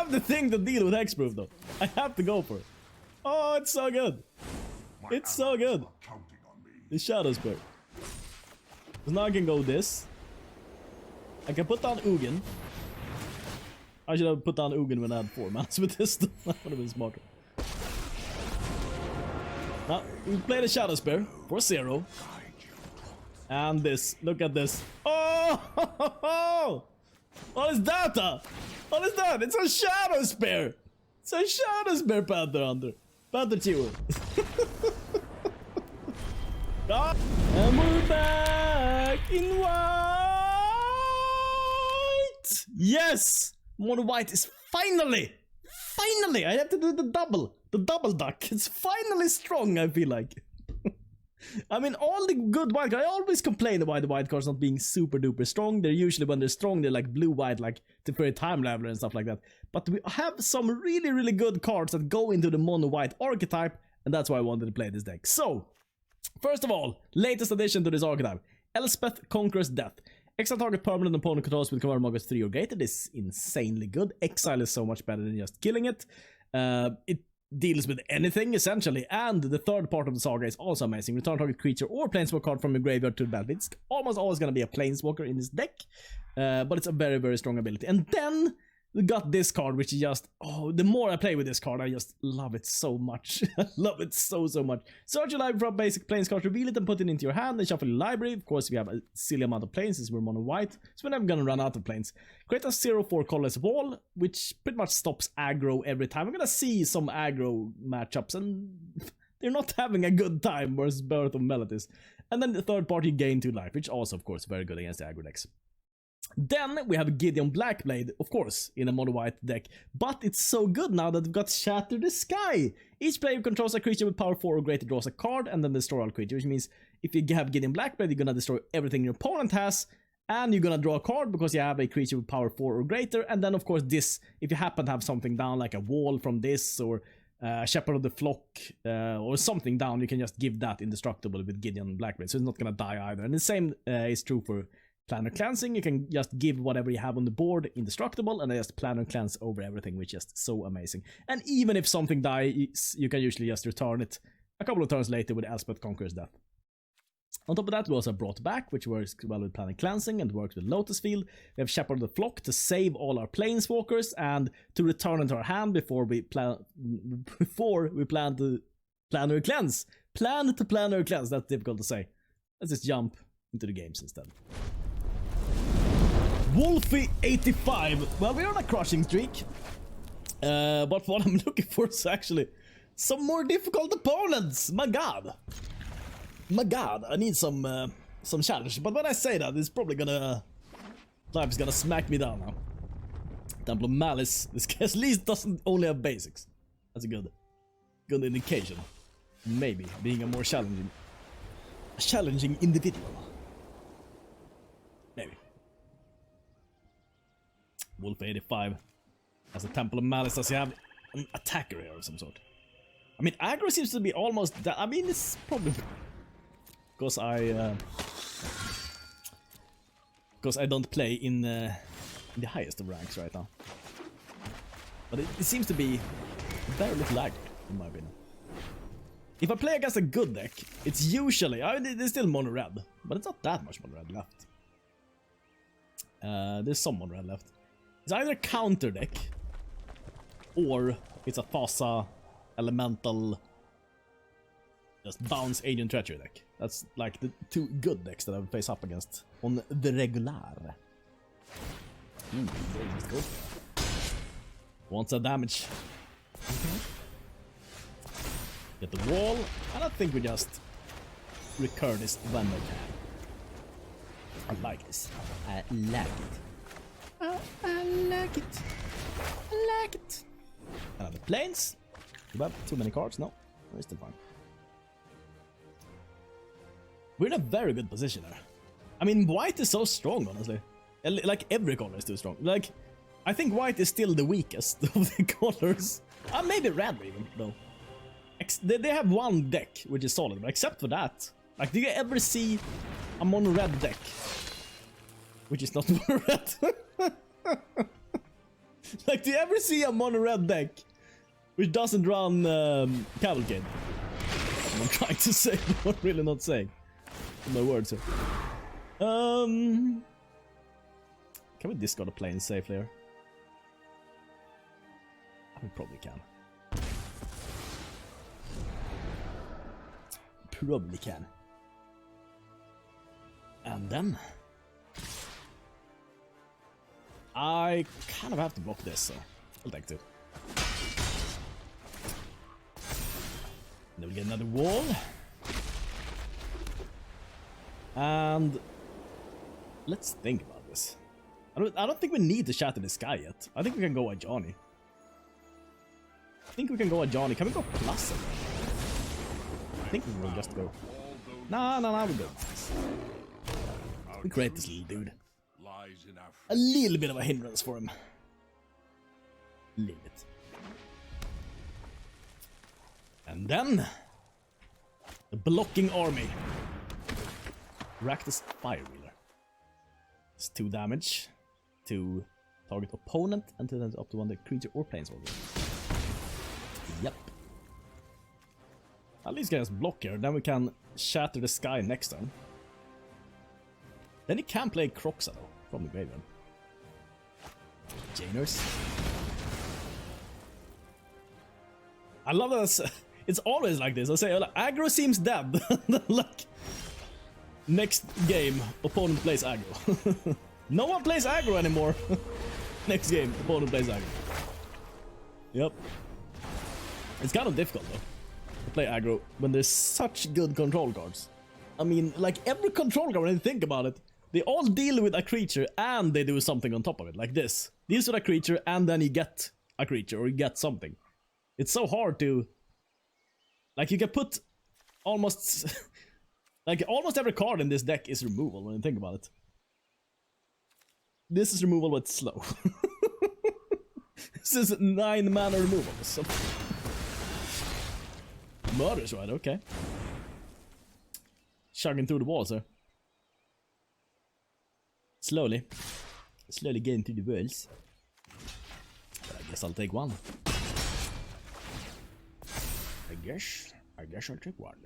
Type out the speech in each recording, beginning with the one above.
have the thing to deal with hexproof though. I have to go for it. Oh, it's so good. It's so good. The Shadowspear. So now I can go this. I can put down Ugin. I should have put down Ugin when I had 4 mans with this. That would have been smarter. Now, we play the Shadowspear for 0. And this. Look at this. Oh! What is that? What is that? It's a Shadowspear! It's a Shadowspear Panther Hunter. Panther Chewer. And we're back in white! Yes! Mono white is finally! Finally! I have to do the double duck. It's finally strong, I feel like. I mean, all the good white cards, I always complain about the white cards not being super duper strong. They're usually, when they're strong, they're like blue-white, like Temporary Time Leveler and stuff like that. But we have some really, really good cards that go into the mono-white archetype, and that's why I wanted to play this deck. So, first of all, latest addition to this archetype, Elspeth Conquers Death. Exile target permanent opponent controls with command markers 3 or greater. This is insanely good. Exile is so much better than just killing it. It deals with anything, essentially, and the third part of the saga is also amazing. Return target creature or planeswalker card from your graveyard to the battlefield. It's almost always going to be a planeswalker in this deck, but it's a very, very strong ability. And then we got this card, which is just, oh, the more I play with this card, I just love it so much. I love it so much. Search your library for a basic planes card, reveal it and put it into your hand, and shuffle your library. Of course, we have a silly amount of planes since we're mono white, so we're never gonna run out of planes. Create a 0/4 colorless wall, which pretty much stops aggro every time. We're gonna see some aggro matchups, and they're not having a good time versus Birth of Meletis. And then the third party gain 2 life, which also, of course, very good against the aggro decks. Then we have Gideon Blackblade, of course, in a mono white deck, but it's so good now that we've got Shatter the Sky. Each player controls a creature with power 4 or greater draws a card and then destroy all creatures, which means if you have Gideon Blackblade, you're gonna destroy everything your opponent has, and you're gonna draw a card because you have a creature with power 4 or greater. And then, of course, this, if you happen to have something down like a wall from this or Shepherd of the Flock or something down, you can just give that indestructible with Gideon Blackblade, so it's not gonna die either. And the same is true for Planar Cleansing. You can just give whatever you have on the board indestructible and just Planar Cleanse over everything, which is so amazing. And even if something dies, you can usually just return it a couple of turns later with Elspeth Conquers Death. On top of that, we also have Brought Back, which works well with Planar Cleansing and works with Lotus Field. We have Shepherd of the Flock to save all our planeswalkers and to return into our hand before we plan to Planar Cleanse. Plan to Planar Cleanse, that's difficult to say. Let's just jump into the games instead. Wolfie85. Well, we're on a crushing streak. But what I'm looking for is actually some more difficult opponents. My god. My god, I need some challenge. But when I say that, it's probably gonna... Life is gonna smack me down now. Temple of Malice. This guy at least doesn't only have basics. That's a good indication. Maybe being a more challenging individual. Maybe. Wolf85 as a Temple of Malice. Does he have an attacker here of some sort? I mean, aggro seems to be almost I mean, it's probably because I don't play in the highest of ranks right now. But it seems to be very little aggro, in my opinion. If I play against a good deck, it's usually... there's still mono red, but it's not that much mono red left. There's some mono red left. It's either a counter deck, or it's a Thassa Elemental just bounce Agent Treachery deck. That's like the 2 good decks that I would face up against on the regular. Let's go. Wants a damage. Get the wall, and I think we just recur this when we can. I like this. I like it. I like it. I like it. Another planes. Do I have too many cards? No. We're still fine. We're in a very good position there. I mean, white is so strong, honestly. Like, every color is too strong. Like, I think white is still the weakest of the colors. Maybe red even, though. They have one deck, which is solid, but except for that, like, do you ever see a mono red deck? Which is not mono red. Like, do you ever see a mono-red deck which doesn't run Cavalcade? I'm trying to say, but I'm really not saying. My words here. Can we discard a plane safely here? We probably can. Probably can. And then I kind of have to block this, so I'll take two. Then we get another wall. And let's think about this. I don't think we need to Shatter the Sky yet. I think we can go Ajani. Can we go plus again? I think we will just go. Nah, we go. We create this little dude. A little bit of a hindrance for him. A little bit. And then the blocking army. Rakdos Firewheeler. It's 2 damage to target opponent and to up to 1 the creature or planeswalker. Yep. At least get us block here, then we can Shatter the Sky next turn. Then he can play Kroxa though, from the graveyard. Janers. I love that it's always like this. I say, like, aggro seems dead. Like, next game, opponent plays aggro. No one plays aggro anymore. Next game, opponent plays aggro. Yep. It's kind of difficult though to play aggro when there's such good control cards. I mean, like every control card, when you think about it, they all deal with a creature and they do something on top of it, like this. Deals with a creature and then you get a creature or you get something. It's so hard to... Like, you can put almost... like, almost every card in this deck is removal when you think about it. This is removal, but it's slow. This is 9 mana removal. So... Murders, right? Okay. Chugging through the walls, sir. Slowly getting through the walls. But I guess I'll take one. I guess I'll take one.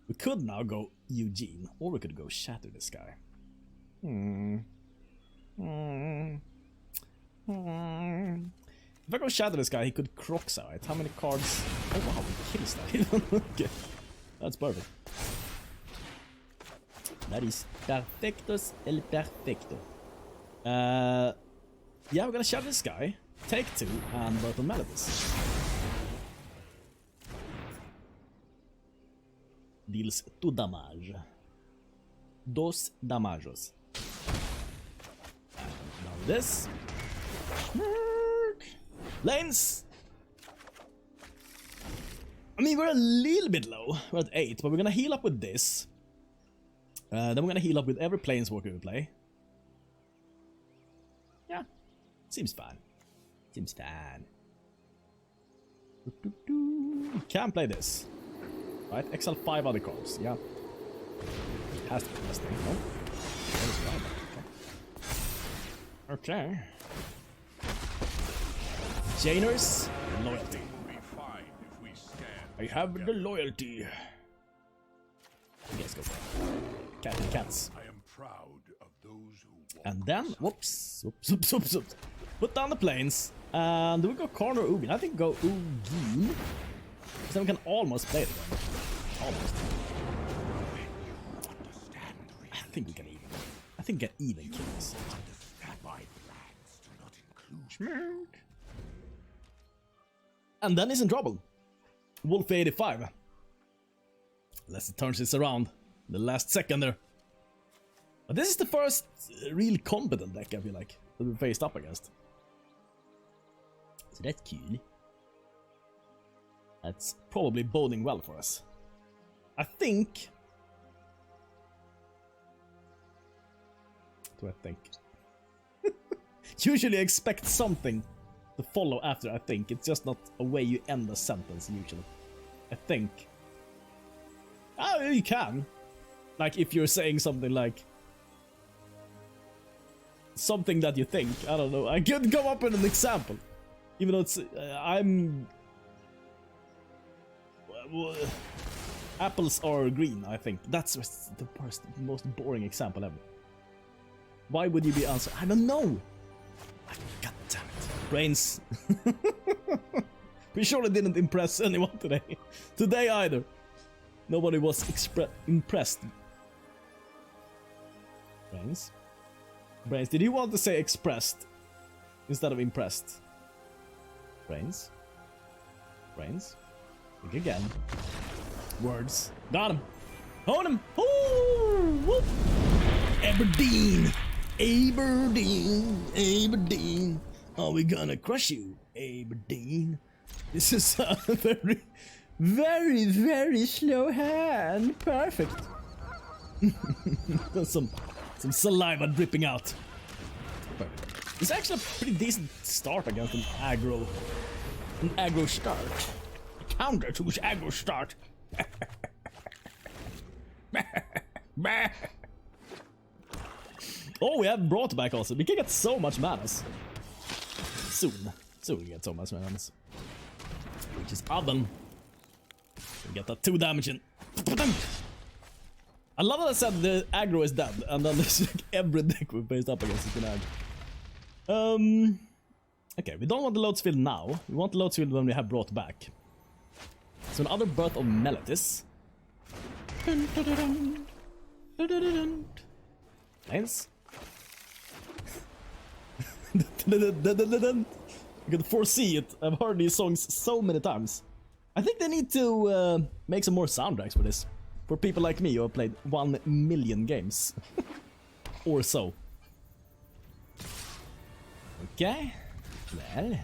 We could now go Ugin, or we could go Shatter the Sky. If I go Shatter the Sky, he could Kroxa, right? How many cards? Oh wow, he kills that even. Okay. That's perfect. That is perfectos el perfecto. Yeah, we're gonna Shatter the Sky, take 2, and Birth of Meletis. Deals 2 damage. 2 damages. And now this. Lanes! I mean, we're a little bit low. We're at 8, but we're gonna heal up with this. Then we're gonna heal up with every planeswalker we play. Yeah, seems fine. Seems fine. Can't play this. Right, exile 5 other cards, yeah. Has to be the best thing, no? Okay. Janers, loyalty. I have the loyalty. Let's go. Cat and cats. I am proud of those who and then, whoops. Put down the planes. And do we go Karn or Ugin? I think go Ugin. Because then we can almost play it again. Almost. I think we can even. I think we can even kill this. And then he's in trouble. Wolf 85. Unless it turns this around. The last second there. But this is the first real competent deck, I feel like, that we faced up against. So that's cool. That's probably boding well for us. I think... What do I think? Usually expect something to follow after I think. It's just not a way you end a sentence usually. I think. Oh, you can. Like if you're saying something like something that you think. I don't know. I could come up with an example. Even though it's... I'm... apples are green, I think. That's the most boring example ever. Why would you be answering? I don't know. God damn it. Brains. We surely didn't impress anyone today. Today either. Nobody was impressed. Brains? Brains, did you want to say expressed instead of impressed? Brains? Brains? Think again. Words. Got him. Hold him. Ooh, whoop. Aberdeen. Aberdeen. Aberdeen. Are we gonna crush you, Aberdeen? This is a very, very, very slow hand. Perfect. some saliva dripping out. Perfect. It's actually a pretty decent start against an aggro. An aggro start. A counter to his aggro start. Oh, we have brought back also. We can get so much manas. Soon we get so much manas. Which is oven. We get that 2 damage in. I love that I said the aggro is dead, and then there's like every deck we faced up against is an aggro. Okay, we don't want the Lotus Field now. We want the Lotus Field when we have brought back. So another Birth of Meletis. Nice. I could foresee it. I've heard these songs so many times. I think they need to make some more soundtracks for this. For people like me who have played 1 million games. Or so. Okay. Well.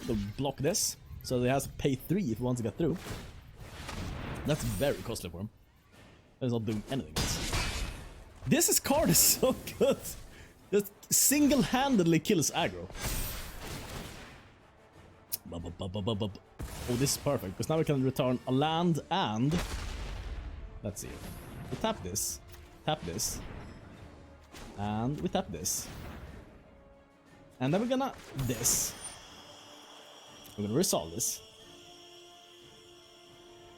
We'll block this. So he has to pay 3 if he wants to get through. That's very costly for him. He's not doing anything else. This card is so good. Just single-handedly kills aggro. Oh, this is perfect, because now we can return a land and... Let's see. We tap this, and we tap this. And then we're gonna... this. We're gonna resolve this.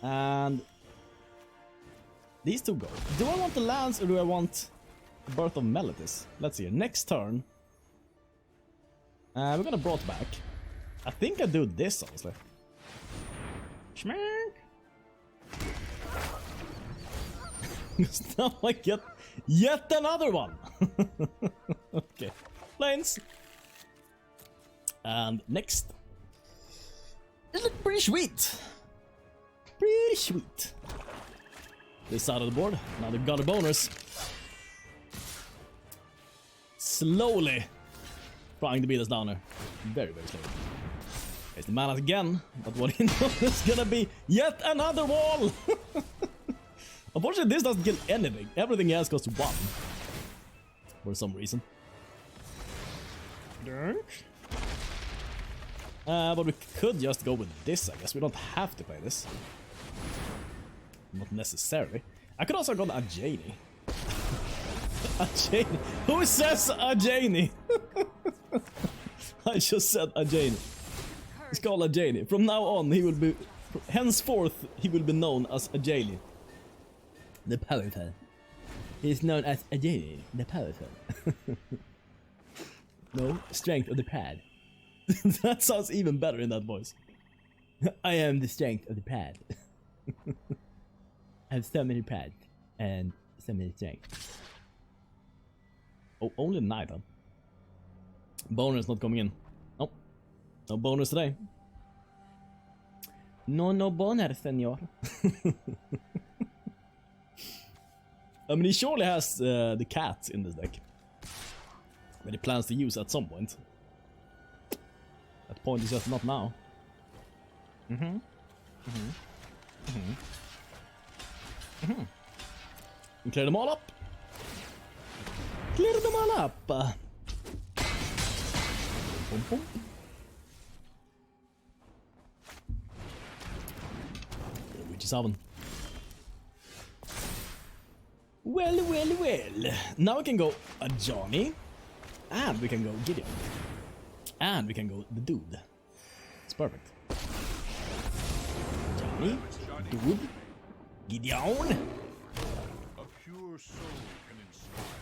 And... these two go. Do I want the lands or do I want the Birth of Meletis? Let's see. Next turn. We're gonna brought back. I think I do this, honestly. Schmack. Now I get yet another one. Okay. Planes. And next. It looks pretty sweet. Pretty sweet. This side of the board. Now they've got a bonus. Slowly trying to beat us down there. Very, very slowly. Here's the mana again, but what he knows is gonna be yet another wall! Unfortunately, this doesn't kill anything. Everything he has goes to 1. For some reason. But we could just go with this, I guess. We don't have to play this. Not necessarily. I could also go to Ajani. Ajani. Who says Ajani? I just said Ajani. It's called Ajani. From now on, he will be... henceforth, he will be known as Ajani. The powerful. He is known as Ajani, the powerful. No, strength of the pad. That sounds even better in that voice. I am the strength of the pad. I have so many pads and so many strength. Oh, only 9, huh? Bonus not coming in. Nope. No bonus today. No bonus, senor. I mean, he surely has the cat in this deck. That he plans to use at some point. That point is just not now. And clear them all up. Clear them all up. Boom, boom. Which is oven. Well. Now we can go Ajani. And we can go Gideon. And we can go the dude. It's perfect. Ajani, dude, Gideon. A pure soul can inspire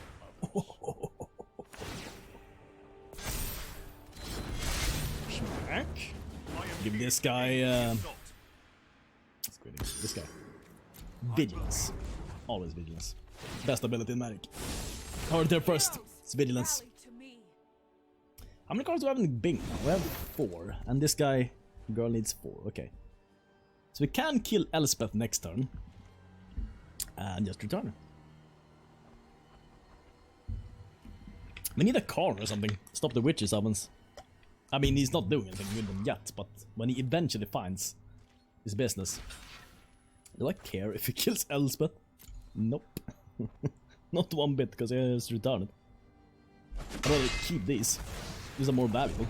Smack. Give this guy let's go ahead. This guy. Vigilance. Always vigilance. Best ability in Magic. Heard there first. It's vigilance. How many cards do we have in the Bing now? We have 4. And this guy, girl, needs 4. Okay. So we can kill Elspeth next turn. And just return her. We need a Karn or something. Stop the witches ovens. I mean, he's not doing anything with them yet, but when he eventually finds his business. Do I care if he kills Elspeth? Nope. Not one bit, because I just return it. I'd rather keep these. These are more valuable.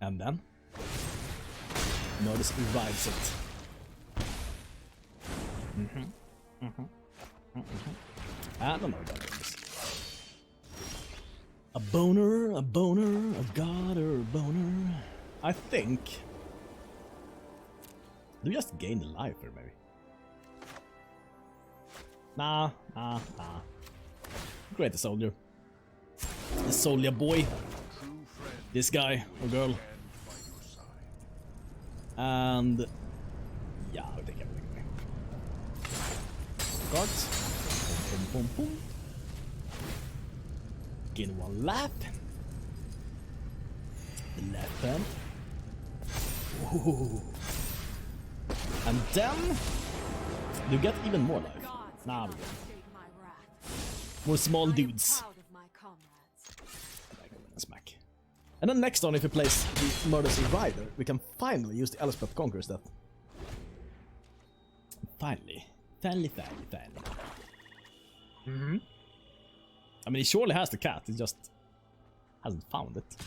And then Lotus revives it. I don't know what that is. A boner, a god or a boner. I think. Do we just gain the life here, maybe? Nah. Create a soldier. A soldier boy. This guy or girl. And yeah, I'll take everything away. Cards. Boom. Gain 1 life. The left hand. Ooh. And then you get even more life. Nah, we go. More small dudes. Smack. And then next on, if we place the Murderous Rider, we can finally use the Elspeth Conqueror's Death. Finally. I mean, he surely has the cat, he just hasn't found it. I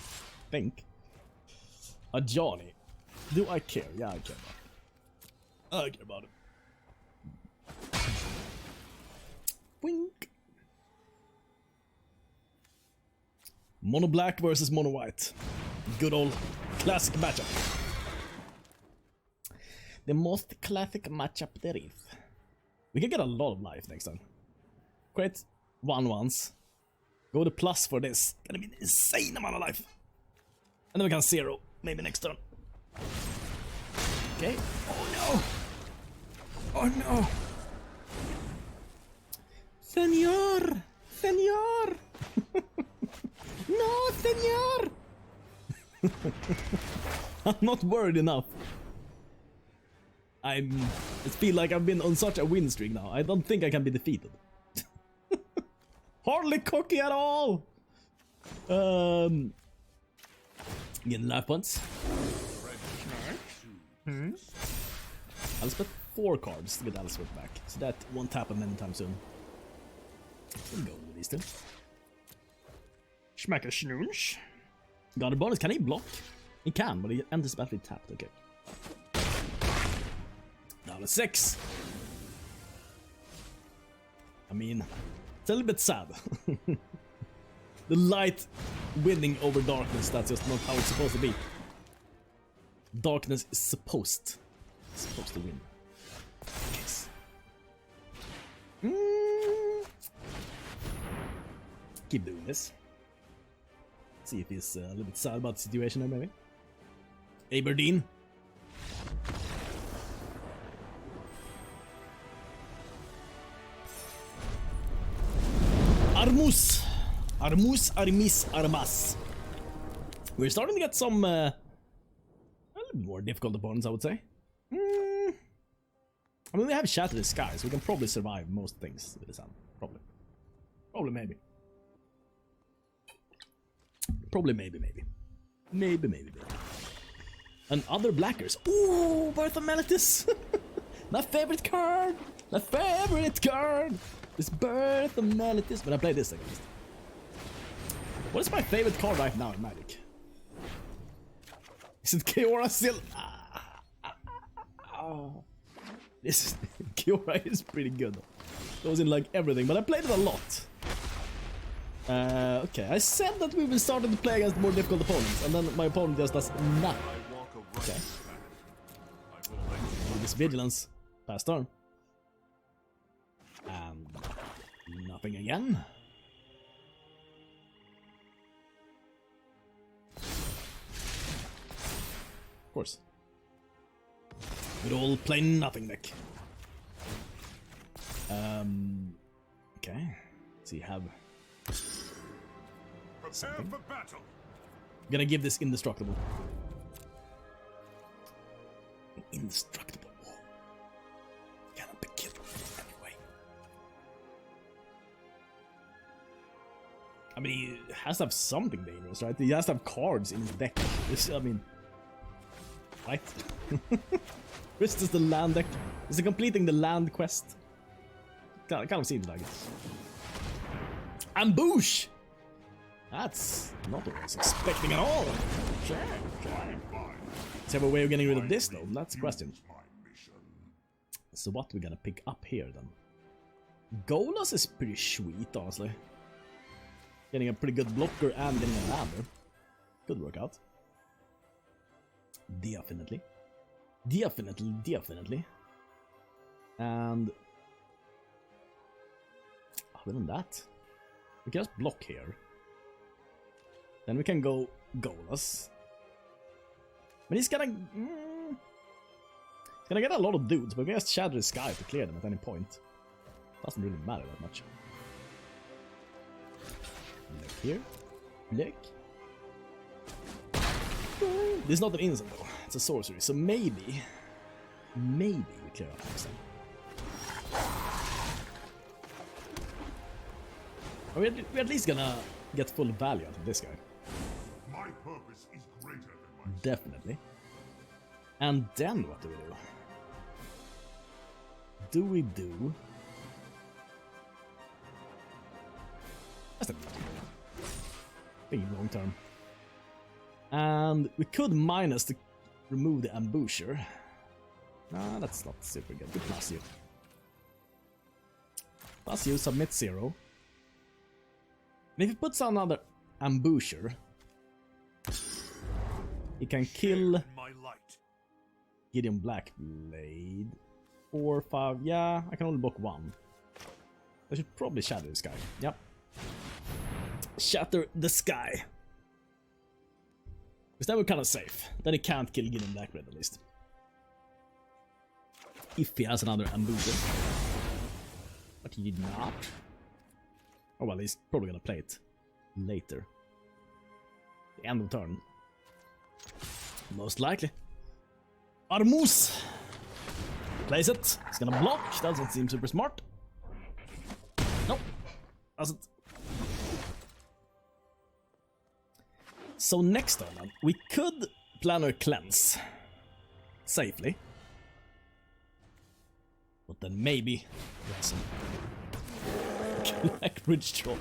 think. Ajani. Do I care? Yeah, I care about it. I care about it. Wink. Mono black versus mono white. Good old classic matchup. The most classic matchup there is. We can get a lot of life next time. Create 1/1s. Go to plus for this. Gonna be an insane amount of life. And then we can 0. Maybe next turn. Okay. Oh no. Senor! No, senor! I'm not worried enough. I feel like I've been on such a win streak now. I don't think I can be defeated. Hardly cocky at all! Getting life points. Elspeth 4 cards to get Elspeth back. So that won't happen anytime soon. We'll go with these two. Schmack a schnoosh. Got a bonus. Can he block? He can, but he enters battle tapped. Okay. Down to 6. I mean, it's a little bit sad. The light winning over darkness, that's just not how it's supposed to be. Darkness is supposed to win. Yes. Keep doing this. See if he's a little bit sad about the situation there, maybe. Aberdeen. Armas. We're starting to get some a little more difficult opponents, I would say. I mean, we have Shatter the Sky, so we can probably survive most things with this hand. Probably, maybe. Maybe. And other blackers. Ooh, Birth of Meletis. My favorite card. Is Birth of Meletis. But I play this against. What is my favorite card right now in Magic? Is it Keora still? This Kiora is pretty good. Goes in like everything, but I played it a lot. Okay, I said that we will start to play against more difficult opponents, and then my opponent just does nothing. Okay. This vigilance. Pass turn. And nothing again. Of course. We'd all play nothing deck. Okay. Let's see, have something. For battle. Gonna give this indestructible. Indestructible. Cannot be killed anyway. I mean, he has to have something dangerous, right? He has to have cards in his deck. This, I mean, right? This is the land deck. Is it completing the land quest? Kind of seems like it. Ambush! That's not what I was expecting at all. Sure. Let's have a way of getting rid of this though. That's the question. So what we're gonna pick up here then? Golas is pretty sweet, honestly. Getting a pretty good blocker and getting a lander. Could work out. Definitely. Definitely. And other than that, we can just block here. Then we can go Golas. But he's gonna get a lot of dudes, but we can just Shatter the Sky to clear them at any point. Doesn't really matter that much. Look here. Look. This is not an instant though, it's a sorcery, so maybe we clear out next time. We're at least gonna get full value out of this guy. My purpose is greater than my Definitely. And then what do we do? Do we do... That's a thinking long term. And we could minus to remove the ambusher. Nah, that's not super good. We plus you. Plus you, submit 0. And if he puts on another ambusher, he can kill my light. Gideon Blackblade. 4, 5, yeah, I can only block 1. I should probably Shatter the Sky. Yep. Shatter the Sky. Because then we're kind of safe. Then he can't kill Gideon Blackblade at least. If he has another ambusher. But he did not. Oh well, he's probably gonna play it later. The end of turn. Most likely. Armus! Plays it. He's gonna block. Doesn't seem super smart. Nope. Doesn't. So next turn, we could Planar Cleanse. Safely. But then maybe... Yes. Black Ridge Troll.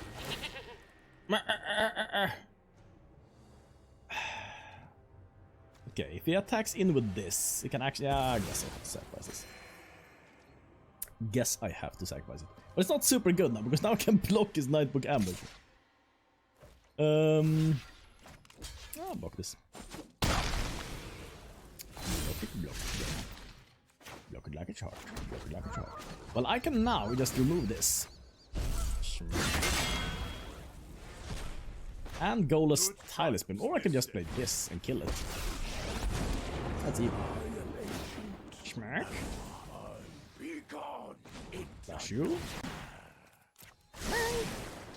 Okay, if he attacks in with this, he can actually... Yeah, I guess I have to sacrifice this. Guess I have to sacrifice it. But it's not super good now, because now I can block his Nightbook Ambush. I'll block this. Block it like a charge. Block it like a charge. Well, I can now just remove this. And Golas Tireless Beam. Or I can just play this and kill it. That's evil. Smack. Dash you.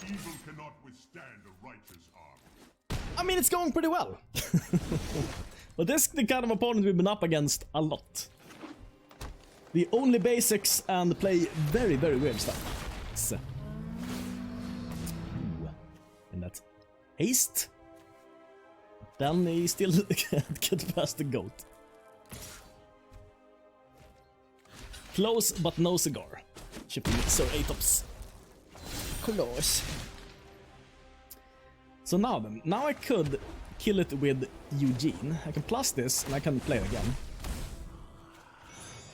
Evil cannot withstand a righteous arm. I mean, it's going pretty well. But this is the kind of opponent we've been up against a lot. The only basics and play very, very weird stuff. So. And that's haste. Then he still can't get past the goat. Close but no cigar. Shipping Sir Atops. Close. So now then, now I could kill it with Ugin. I can plus this and I can play it again.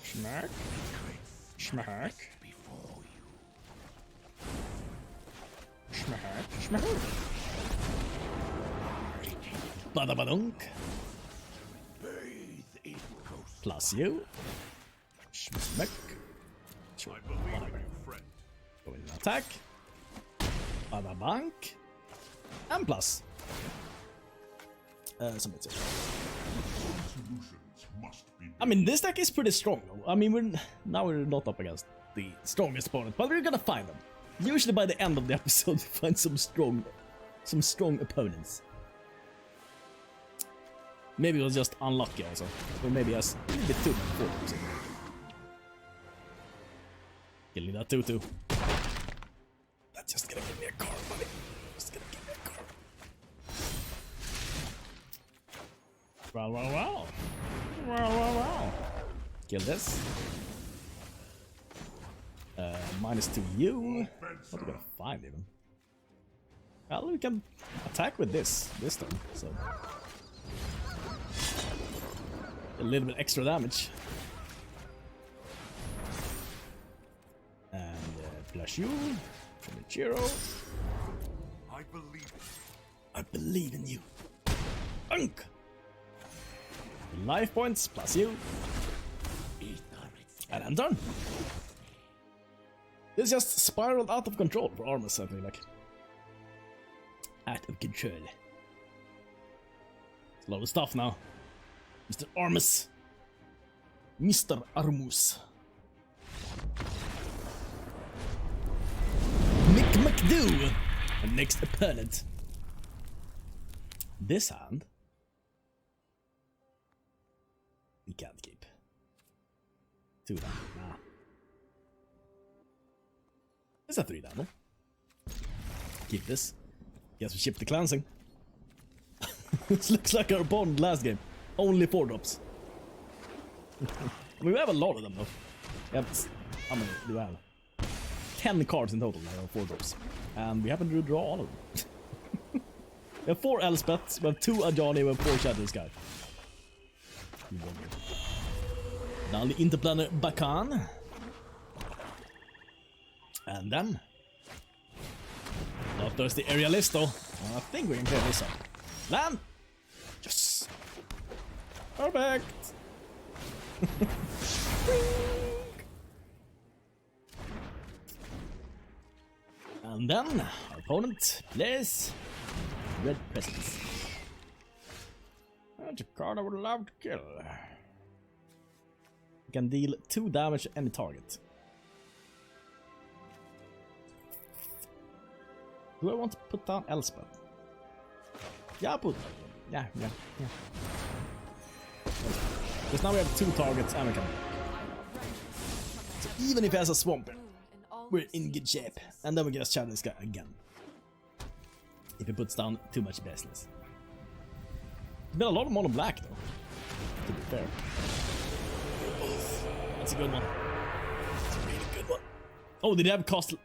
Smack. Schmack. Schmack. Schmack. Badabadunk. Plus you. Schmack. Sure. Go in attack. Badabank. And plus. Something. I mean, this deck is pretty strong though. I mean, we're not up against the strongest opponent, but we're gonna find them. Usually by the end of the episode, we find some strong opponents. Maybe it was just unlucky also, or maybe us a little bit too many forwards. Killing that 2/2. That's just gonna give me a card, buddy. Just gonna give me a card. Wow. Kill this. -2 you. What are we gonna find even? Well, we can attack with this time, so a little bit extra damage. And plus you from the Chiro. I believe in you. Unk! Life points plus you. And I'm done. This just spiraled out of control for Armus, I feel like. Out of control. It's a lot of stuff now. Mr. Armus. Mr. Armus. Mick McDoo. The next opponent. This hand we can't keep. 2 down. Nah. It's a 3 down. Keep this. Guess we ship the cleansing. This looks like our bond last game. Only 4 drops. We have a lot of them though. How many do we have? 10 cards in total now, 4 drops. And we happen to draw all of them. We have 4 Elspeths, we have 2 Ajani, we have 4 Shatter the Sky. Now the Interplanar Beacon. And then not thirsty area list though. I think we can clear this up. Land! Yes! Perfect! And then our opponent plays red presence. That's a card I would love to kill. You can deal 2 damage to any target. Do I want to put down Elspeth? Yeah, I'll put it. Yeah. Because now we have 2 targets and we can. So even if he has a swamp, we're in good shape. And then we get a Shatter the Sky again. If he puts down too much business. There's been a lot of mono black though, to be fair. That's a good one. That's a really good one. Oh, did he have Castle?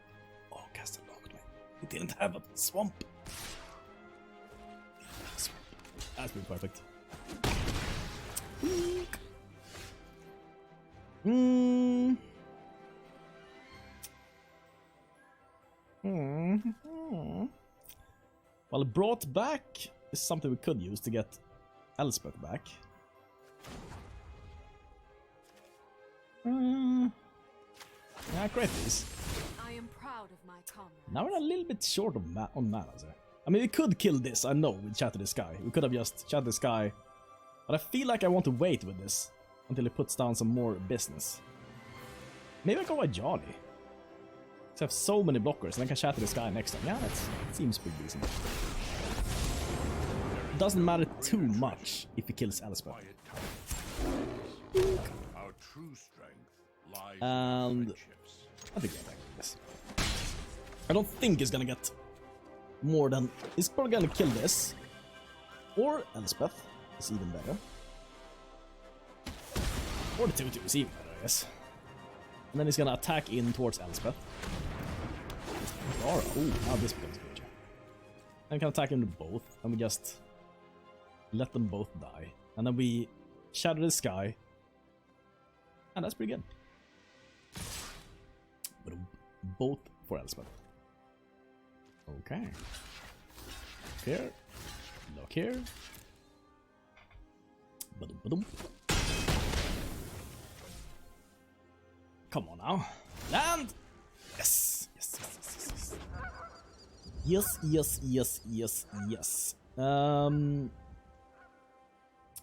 Oh, Castle Ardenvale. He didn't have a swamp. That's been perfect. Well, brought back is something we could use to get Elspeth back. Yeah, great these. I am proud of my comrades. Now we're a little bit short of on mana there. I mean, we could kill this, I know, with Shatter the Sky. We could have just Shatter the Sky. But I feel like I want to wait with this until he puts down some more business. Maybe I go Ajani. Because I have so many blockers and I can Shatter the Sky next time. Yeah, that seems pretty decent. It doesn't matter too much if he kills Elspeth. And I think I like this. I don't think he's gonna get more than... He's probably gonna kill this. Or Elspeth is even better. Or the 2/2 is even better, I guess. And then he's gonna attack in towards Elspeth. Oh, now this becomes good. And we can attack into both, and we just let them both die. And then we Shatter the Sky. And that's pretty good. But both for Elspeth. Okay. Here. Look here. Ba-dum. Come on now. Land! Yes. Yes.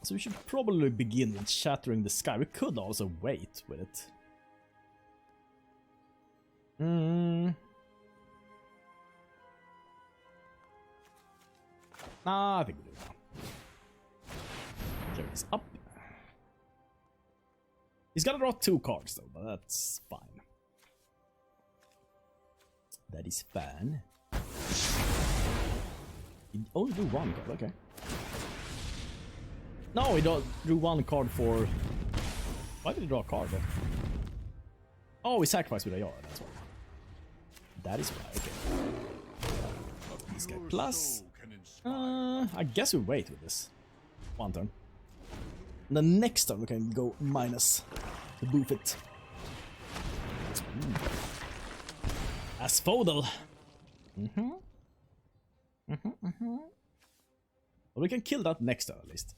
So we should probably begin with Shattering the Sky. We could also wait with it. Nah, I think we do now. Carry this up. He's gotta draw 2 cards though, but that's fine. That is fine. He only drew 1 card, okay. No, he drew 1 card for... Why did he draw a card though? Oh, he sacrificed with Ajani, that's why. That is why, okay. This guy plus... I guess we wait with this. 1 turn. And then next turn we can go minus to boof it. Asphodel. Well, we can kill that next turn at least.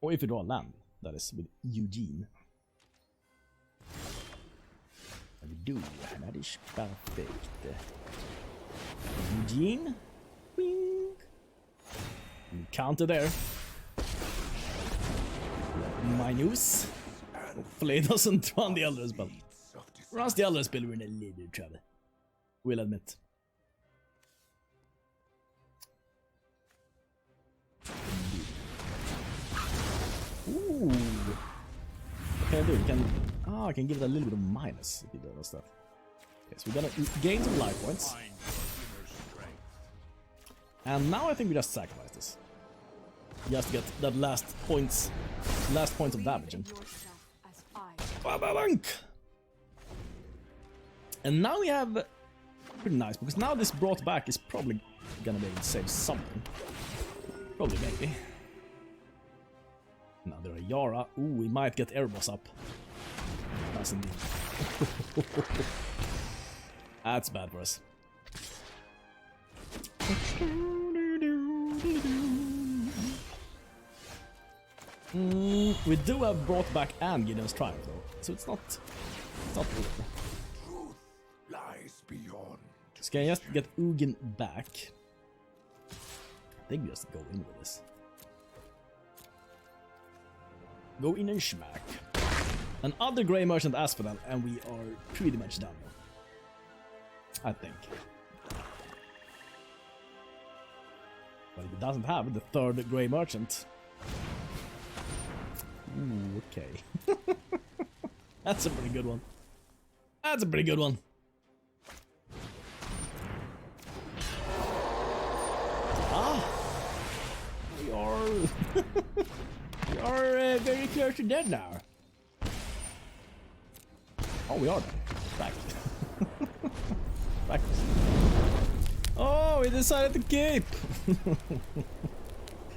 Or if we draw a land, that is with Ugin. And we do, that is perfect. Ugin. Wing. Counter there. Minus. Hopefully it doesn't run the Elder Spell. Runs the Elder Spell, we're in a little trouble. We'll admit. Ooh. What can I do? I can give it a little bit of minus if he does that. Okay, so we're gonna gain some life points. And now I think we just sacrifice this. Just to get that last points of damage in. And now we have pretty nice, because now this brought back is probably gonna be able to save something. Probably maybe. Another Yara. Ooh, we might get Erebos up. Nice indeed. That's bad for us. We do have brought back and Gideon's Triumph though, so it's not over. Truth lies beyond. So can I just get Ugin back? I think we just go in with this. Go in and smack. Another Grey Merchant Asphodel, and we are pretty much done. I think. But if it doesn't have the 3rd Grey Merchant. Ooh, okay. That's a pretty good one. That's a pretty good one. We are... we are very close to dead now. Oh, we are dead. Back. Back. Oh, we decided to keep.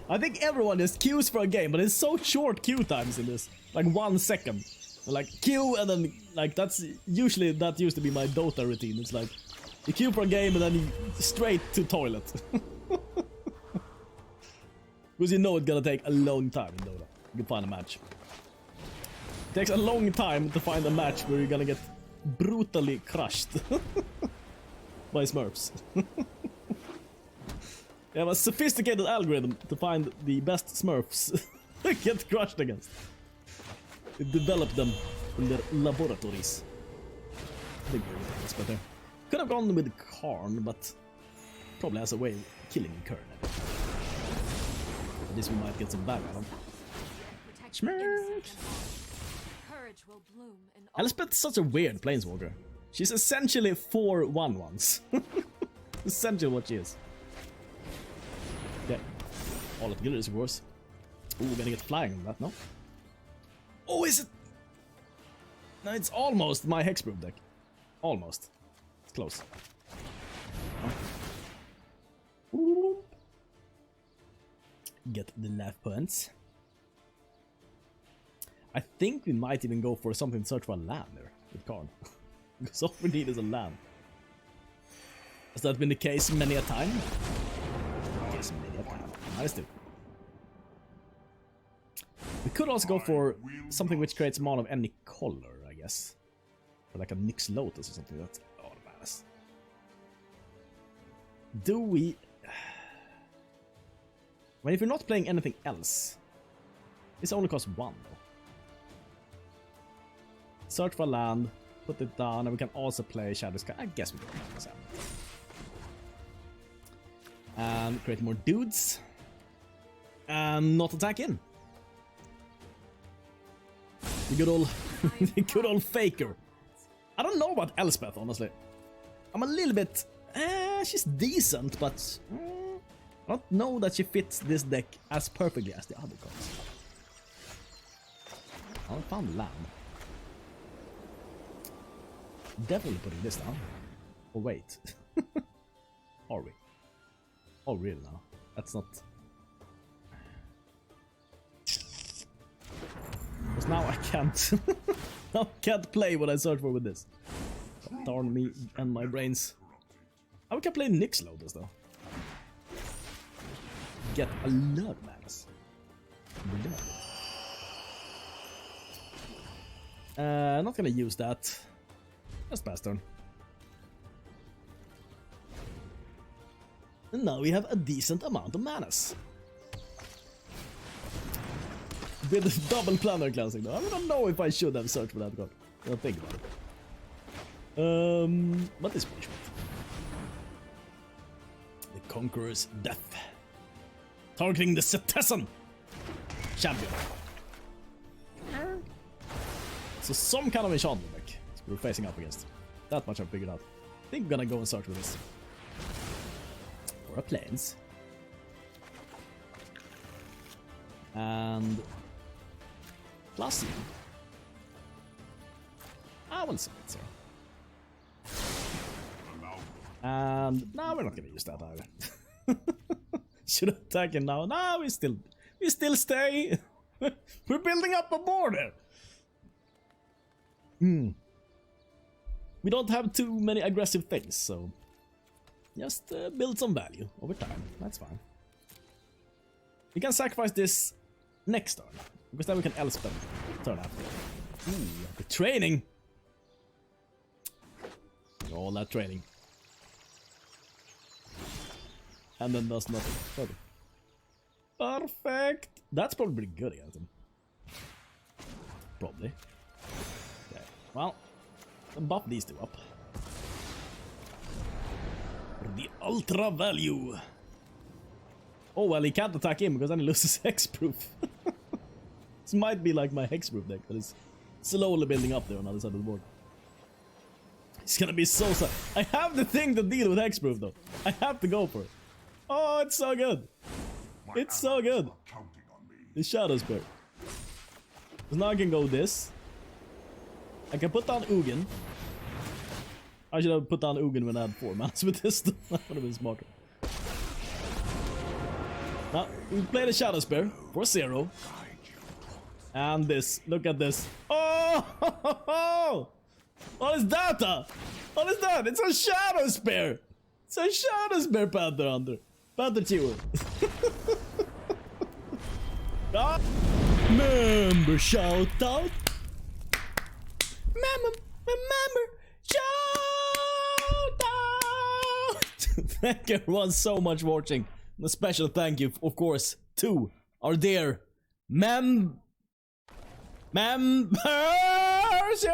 I think everyone just queues for a game, but it's so short queue times in this. Like 1 second. Like queue and then like that used to be my Dota routine. It's like you queue for a game and then you straight to toilet. Because you know it's gonna take a long time in Dota. You can find a match. It takes a long time to find a match where you're gonna get brutally crushed by Smurfs. They have a sophisticated algorithm to find the best Smurfs to get crushed against. They develop them in their laboratories. I think it's better. Could have gone with Karn, but probably has a way of killing Karn. At least we might get some back on him. Smurfs! Elspeth's such a weird planeswalker. She's essentially 4 1/1s. Essentially what she is. Yeah. All of Gilders, of course. Ooh, we're gonna get flying on that, no? Oh, is it? No, it's almost my Hexproof deck. Almost. It's close. Oh. Get the life points. I think we might even go for something to search for a land there with Karn. Because all we need is a land. Has that been the case many a time? Yes, many a time. Nice dude. We could also go for something which creates mana of any color, I guess. Or like a Nyx Lotus or something like that. Oh, madness. Do we... Well, if you're not playing anything else, this only costs 1 though. Search for land, put it down, and we can also play Shatter the Sky. I guess we can play this out. And create more dudes. And not attack in. The good old, the good old faker. I don't know about Elspeth, honestly. I'm a little bit... she's decent, but... I don't know that she fits this deck as perfectly as the other cards. I found land. Definitely putting this down. Oh wait. Are we? Oh really now? That's not... Because now I can't... now I can't play what I search for with this. Darn me and my brains. We can play Nyx Lotus though. Get a lot of madness. Not gonna use that. Just pass turn. And now we have a decent amount of manas. With a double Planar Cleansing though. I don't know if I should have searched for that card. I don't think about it. But this one. The Conqueror's Death. Targeting the Citizen champion. So some kind of enchantment deck we're facing up against. That much I've figured out. I think we're gonna go and search for this. For a plains. And plus I will submit, sir. And no, we're not gonna use that either. Should attack him now. No, we still stay. We're building up a border. We don't have too many aggressive things, so just build some value over time. That's fine. We can sacrifice this next turn, because then we can Elspeth turn after. Ooh, the training. All that training. And then does nothing. Okay. Perfect. That's probably pretty good against him. Probably. Okay. Well, buff these two up. For the ultra value. Oh well, he can't attack him because then he loses hexproof. This might be like my hexproof deck, but it's slowly building up there on the other side of the board. It's gonna be so sad. I have the thing to deal with hexproof though. I have to go for it. Oh, it's so good. It's so good. The Shadowspear. Because now I can go this. I can put down Ugin. I should have put down Ugin when I had 4 mans with this. That would have been smarter. Now, we play the Shadowspear for 0. And this. Look at this. Oh! What is that? What is that? It's a Shadowspear! It's a Shadowspear Panther Hunter. Panther Chewer. Ah. Member shout out. Member shout out. Thank everyone so much for watching. And a special thank you, of course, to our dear members. Here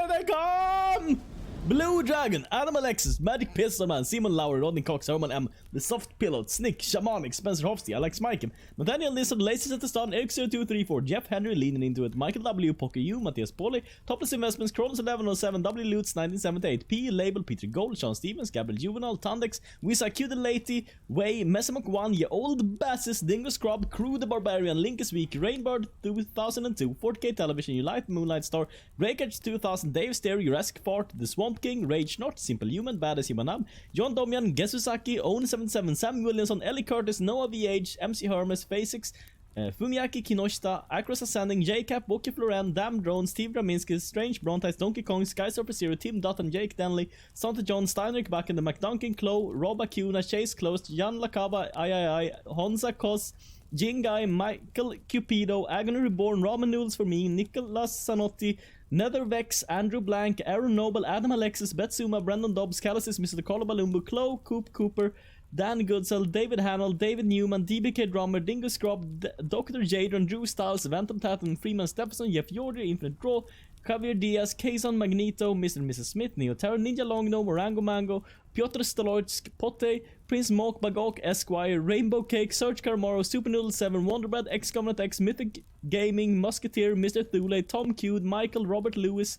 they come. Blue Dragon, Adam Alexis, Magic Pistolman, Simon Lauer, Rodney Cox, Herman M, The Soft Pillow, Snick, Shamanic, Spencer Hofsty, Alex Mikem, Nathaniel Nilsson, Laces at the Start, Eric0234, Jeff Henry, Leaning Into It, Michael W, Poker U, Matthias Pauly, Topless Investments, Kronos 1107, W Lutz 1978, P, Label, Peter Gold, Sean Stevens, Gabriel Juvenal, Tandex, Wisa Q the Lady, Way, Messamok 1, Ye Old Basses, Dingo Scrub, Crew the Barbarian, Link is Weak, Rainbird 2002, 4K Television, You Light, Moonlight Star, Greycatch 2000, Dave Stair, Jurassic Fart, The Swamp King, Rage Not, Simple Human, Badass Humanab, John Domian, Gesusaki, Own77, Sam Williamson, Ellie Curtis, Noah VH, MC Hermes, Phasix, Fumiaki Kinoshita, Acros Ascending, J-Cap, Wookie Floren, Damn Drone, Steve Raminski, Strange Brontice, Donkey Kong, Sky Surfer Zero, Tim Dutton, Jake Denley, Santa John, Steinrich Backen, The McDuncan Clow, Rob Acuna, Chase Closed, Jan Lakaba, III, Honza Kos, Jingai, Michael Cupido, Agony Reborn, Ramen Noodles for me, Nicholas Sanotti, Nethervex, Andrew Blank, Aaron Noble, Adam Alexis, Betsuma, Brandon Dobbs, Calicis, Mr. Kolobalumbu, Chloe, Coop Cooper, Dan Goodsell, David Hannell, David Newman, DBK Drummer, Dingo Scrub, Dr. Jadron, Drew Styles, Ventum Tatum, Freeman Stephenson, Jeff Yordi, Infinite Draw, Javier Diaz, Kazon Magneto, Mr. and Mrs. Smith, Neo Terror, Ninja Longno, Morango Mango, Piotr Stolojsk, Pote, Prince Mok Bagok, Esquire, Rainbow Cake, Serge Caramaro, Super Noodle 7, Wonderbread, X Covenant X, Mythic Gaming, Musketeer, Mr. Thule, Tom Cute, Michael, Robert Lewis,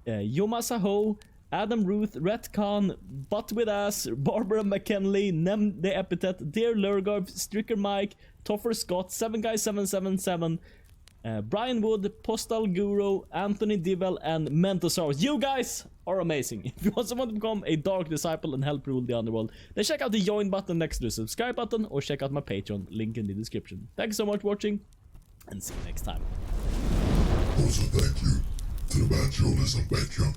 Yomasa Ho, Adam Ruth, Retcon, Butt with Ass, Barbara McKinley, Nem the Epithet, Dear Lurgarb, Stricker Mike, Toffer Scott, 7Guy777, Brian Wood, Postal Guru, Anthony Divel, and Mentosaurus. You guys are amazing. If you also want to become a Dark Disciple and help rule the underworld, then check out the join button next to the subscribe button, or check out my Patreon, link in the description. Thanks so much for watching, and see you next time. Also thank you to the band shoulders on Patreon.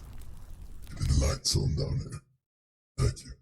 The lights on down there. Thank you.